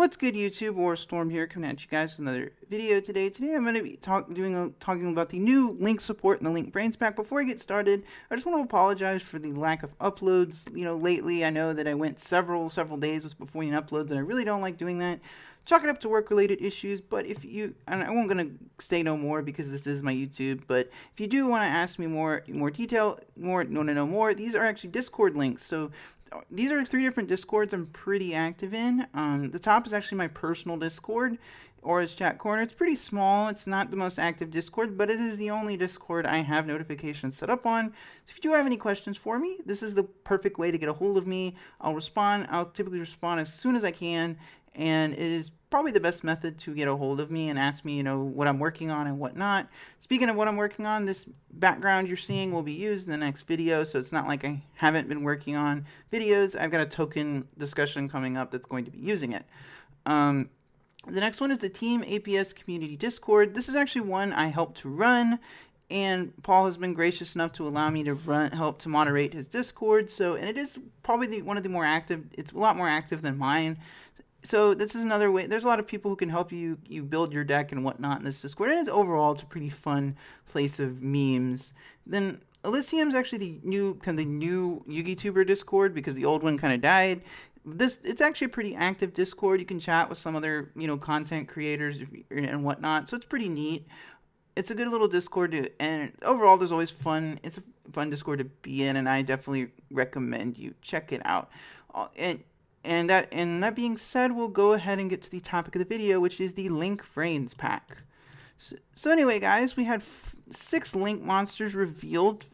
What's good, YouTube? Or Storm here, coming at you guys with another video today. Today I'm going to be talking about the new Link support in the Link Vrains pack. Before I get started, I just want to apologize for the lack of uploads. Lately I know that I went several days before uploads, and I really don't like doing that. Chalk it up to work-related issues, but and I won't gonna say no more because this is my YouTube. But if you do want to ask me more detail, want to know more, these are actually Discord links. So these are 3 different Discords I'm pretty active in. The top is actually my personal Discord, or as chat corner. It's pretty small. It's not the most active Discord, but it is the only Discord I have notifications set up on. So if you do have any questions for me, this is the perfect way to get a hold of me. I'll respond. I'll typically respond as soon as I can, and it is probably the best method to get a hold of me and ask me, what I'm working on and whatnot. Speaking of what I'm working on, this background you're seeing will be used in the next video, so it's not like I haven't been working on videos. I've got a token discussion coming up that's going to be using it. The next one is the Team APS Community Discord. This is actually one I helped to run, and Paul has been gracious enough to allow me to help to moderate his Discord. And it is probably one of the more active. It's a lot more active than mine. So this is another way. There's a lot of people who can help you build your deck and whatnot in this Discord, and overall it's a pretty fun place of memes. Then Elysium's actually the new Yugioh Discord, because the old one kind of died. It's actually a pretty active Discord. You can chat with some other content creators and whatnot, so it's pretty neat. It's a good little Discord and overall there's always fun. It's a fun Discord to be in, and I definitely recommend you check it out. And that being said, we'll go ahead and get to the topic of the video, which is the Link Vrains pack. So anyway, guys, we had 6 Link monsters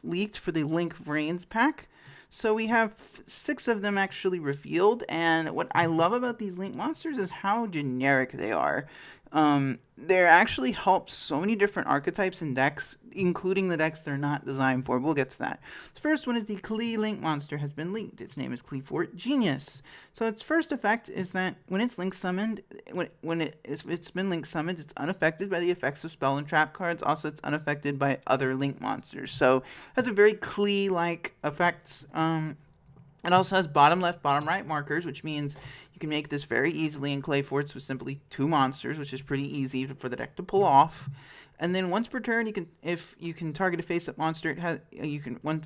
leaked for the Link Vrains pack. So we have 6 of them actually revealed, and what I love about these Link monsters is how generic they are. They actually help so many different archetypes and decks, including the decks they're not designed for. We'll get to that. The first one is the Klee Link monster has been leaked. Its name is Klee Fort Genius. So its first effect is that when it's link summoned, it's been link summoned, it's unaffected by the effects of spell and trap cards. Also, it's unaffected by other Link monsters. So it has a very Klee-like effects. It also has bottom left, bottom right markers, which means you can make this very easily in Clay Forts with simply 2 monsters, which is pretty easy for the deck to pull off. And then once per turn, if you can target a face-up monster, one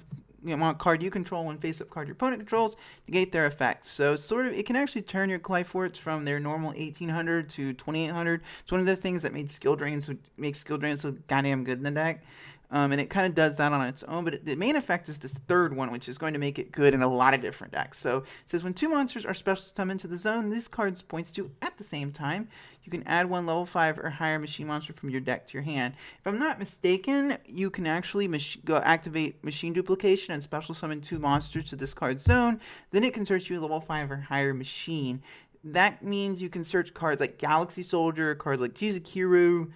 card you control, one face-up card your opponent controls, negate their effects. So it can actually turn your Clay Forts from their normal 1800 to 2800. It's one of the things that makes skill drains so goddamn good in the deck. And it kind of does that on its own, but the main effect is this third one, which is going to make it good in a lot of different decks. So it says when 2 monsters are special summoned to the zone, this card points to at the same time, you can add 1 level 5 or higher machine monster from your deck to your hand. If I'm not mistaken, you can actually go activate machine duplication and special summon 2 monsters to this card's zone. Then it can search you a level 5 or higher machine. That means you can search cards like Galaxy Soldier, cards like Jizukiru.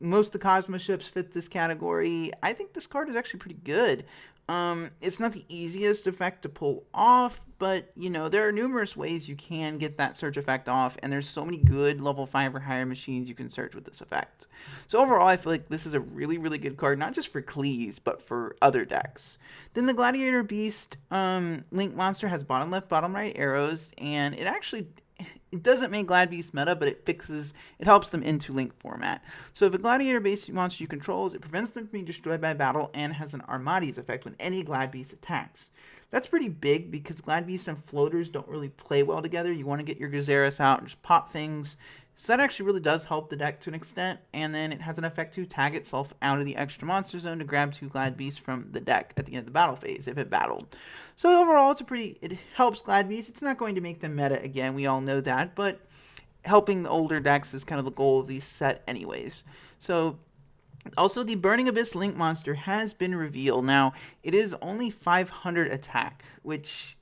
Most of the Cosmo ships fit this category. I think this card is actually pretty good. It's not the easiest effect to pull off, but there are numerous ways you can get that search effect off, and there's so many good level 5 or higher machines you can search with this effect. So overall, I feel like this is a really, really good card, not just for Klees, but for other decks. Then the Gladiator Beast Link monster has bottom left, bottom right arrows, and it doesn't make Glad Beast meta, but it helps them into Link format. So if a Gladiator based monster you control, it prevents them from being destroyed by battle and has an Armades effect when any Glad Beast attacks. That's pretty big because Glad Beast and floaters don't really play well together. You want to get your Gazeras out and just pop things. So that actually really does help the deck to an extent, and then it has an effect to tag itself out of the extra monster zone to grab 2 Glad Beasts from the deck at the end of the battle phase if it battled. So overall, it helps Glad Beasts. It's not going to make them meta again, we all know that, but helping the older decks is kind of the goal of these set anyways. So also, the Burning Abyss Link monster has been revealed. Now, it is only 500 attack, which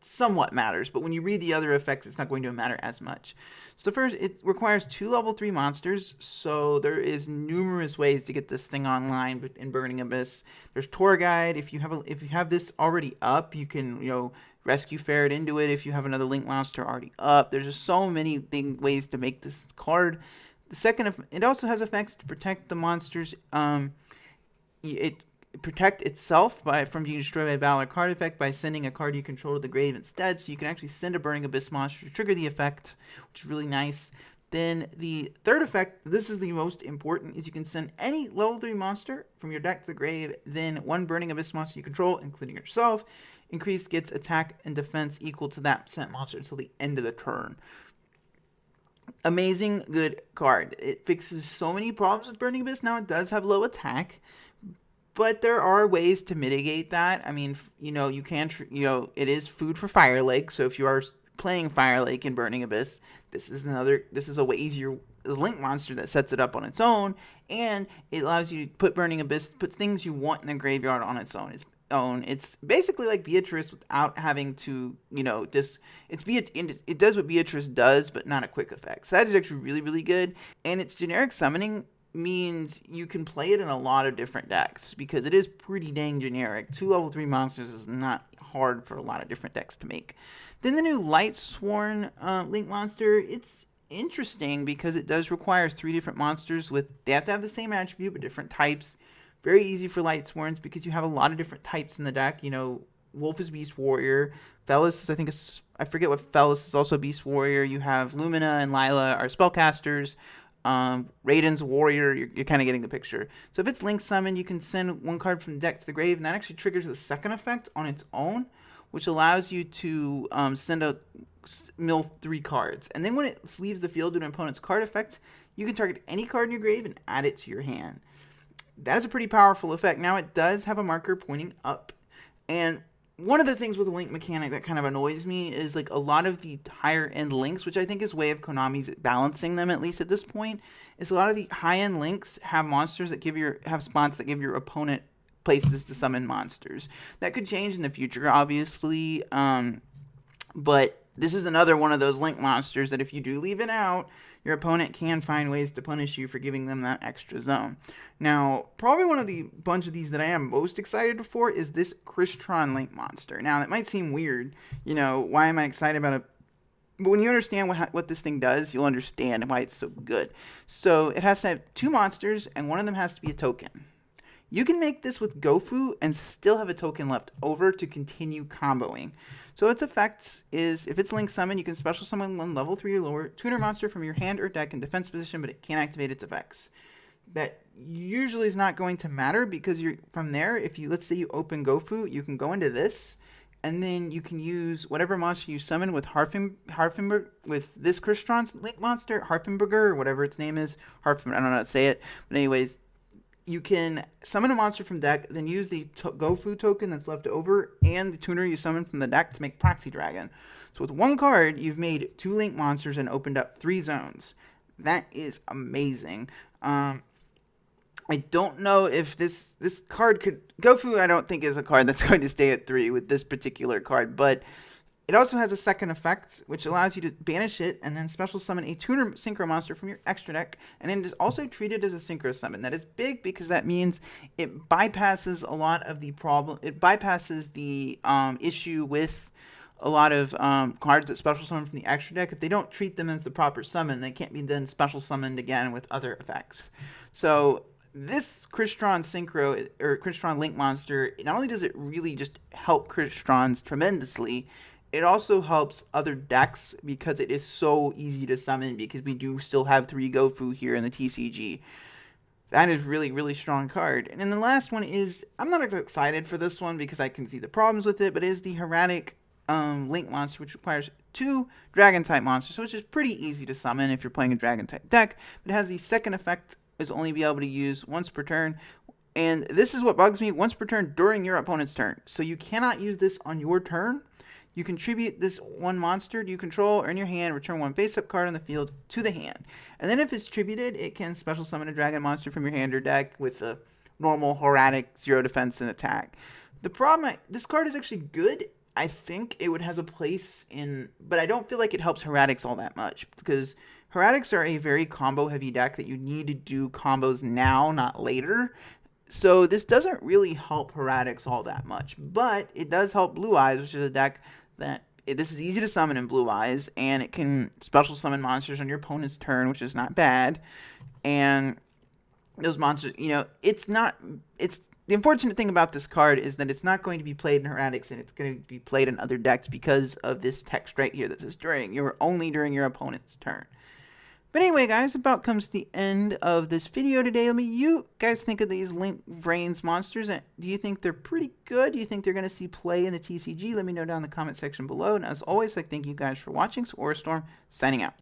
somewhat matters, but when you read the other effects, it's not going to matter as much. So first, it requires 2 level 3 monsters, so there is numerous ways to get this thing online in Burning Abyss. There's Tour Guide. If you have this already up, you can rescue ferret into it. If you have another Link monster already up, there's just so many ways to make this card. The second, it also has effects to protect the monsters. It protect itself from being destroyed by a battle or card effect by sending a card you control to the grave instead. So you can actually send a Burning Abyss monster to trigger the effect, which is really nice. Then the third effect, this is the most important, is you can send any level 3 monster from your deck to the grave, then one Burning Abyss monster you control, including yourself, gets attack and defense equal to that sent monster until the end of the turn. Amazing good card. It fixes so many problems with Burning Abyss. Now it does have low attack, but there are ways to mitigate that. I mean, you can, it is food for Fire Lake. So if you are playing Fire Lake in Burning Abyss, this is a way easier Link monster that sets it up on its own, and it allows you to put Burning Abyss, puts things you want in the graveyard on its own. It's basically like Beatrice without having to, it does what Beatrice does, but not a quick effect. So that is actually really, really good. And its generic summoning means you can play it in a lot of different decks because it is pretty dang generic. 2 level 3 monsters is not hard for a lot of different decks to make. Then the new Lightsworn Link monster, it's interesting because it does require 3 different monsters they have to have the same attribute but different types. Very easy for Lightsworns because you have a lot of different types in the deck. Wolf is Beast Warrior. Fellis is, I forget what Fellis is, also Beast Warrior. You have Lumina and Lila are spellcasters. Raiden's Warrior, you're kind of getting the picture. So if it's Link Summon, you can send 1 card from the deck to the grave, and that actually triggers the second effect on its own, which allows you to mill 3 cards. And then when it leaves the field due to an opponent's card effect, you can target any card in your grave and add it to your hand. That's a pretty powerful effect. Now, it does have a marker pointing up. And one of the things with the Link mechanic that kind of annoys me is like a lot of the higher end Links, which I think is a way of Konami's balancing them, at least at this point, is a lot of the high end Links have monsters that have spots that give your opponent places to summon monsters. That could change in the future, obviously. But this is another one of those Link monsters that if you do leave it out, your opponent can find ways to punish you for giving them that extra zone. Now, probably one of the bunch of these that I am most excited for is this Crystron Link monster. Now, that might seem weird. Why am I excited about it? But when you understand what this thing does, you'll understand why it's so good. So, it has to have 2 monsters, and one of them has to be a token. You can make this with Gofu and still have a token left over to continue comboing. So its effects is, if it's Link Summon, you can special summon 1 level 3 or lower tuner monster from your hand or deck in defense position, but it can't activate its effects. That usually is not going to matter because from there, let's say you open Gofu, you can go into this, and then you can use whatever monster you summon with Harfenberg, with this Crystron Link monster, Harfenberger, or whatever its name is. I don't know how to say it, but anyways, you can summon a monster from deck, then use the Gofu token that's left over and the tuner you summon from the deck to make Proxy Dragon. So with 1 card, you've made 2 Link monsters and opened up 3 zones. That is amazing. I don't know if this card could... Gofu, I don't think, is a card that's going to stay at 3 with this particular card, but it also has a second effect, which allows you to banish it and then special summon a tuner synchro monster from your extra deck, and then it is also treated as a synchro summon. That is big because that means it bypasses a lot of the problem. It bypasses the issue with a lot of cards that special summon from the extra deck. If they don't treat them as the proper summon, they can't be then special summoned again with other effects. So this Crystron Synchro, or Crystron Link monster, not only does it really just help Crystrons tremendously, it also helps other decks because it is so easy to summon because we do still have 3 Gofu here in the TCG. That is really, really strong card. And then the last one is, I'm not excited for this one because I can see the problems with it, but it is the Heretic Link monster, which requires 2 Dragon-type monsters, which is pretty easy to summon if you're playing a Dragon-type deck. But it has the second effect, is only be able to use once per turn. And this is what bugs me, once per turn during your opponent's turn. So you cannot use this on your turn. You contribute this 1 monster you control or in your hand, return 1 face-up card on the field to the hand. And then if it's tributed, it can special summon a dragon monster from your hand or deck with a normal Heretic 0 defense and attack. The problem, this card is actually good. I think it has a place in, but I don't feel like it helps Heretics all that much because Heretics are a very combo-heavy deck that you need to do combos now, not later. So this doesn't really help Heretics all that much, but it does help Blue Eyes, which is a deck that this is easy to summon in Blue Eyes, and it can special summon monsters on your opponent's turn, which is not bad. And those monsters, it's the unfortunate thing about this card is that it's not going to be played in Heretics, and it's going to be played in other decks because of this text right here that says only during your opponent's turn. But anyway, guys, about comes the end of this video today. Let me, you guys think of these Link Vrains monsters. Do you think they're pretty good? Do you think they're going to see play in the TCG? Let me know down in the comment section below. And as always, thank you guys for watching. So, Storm signing out.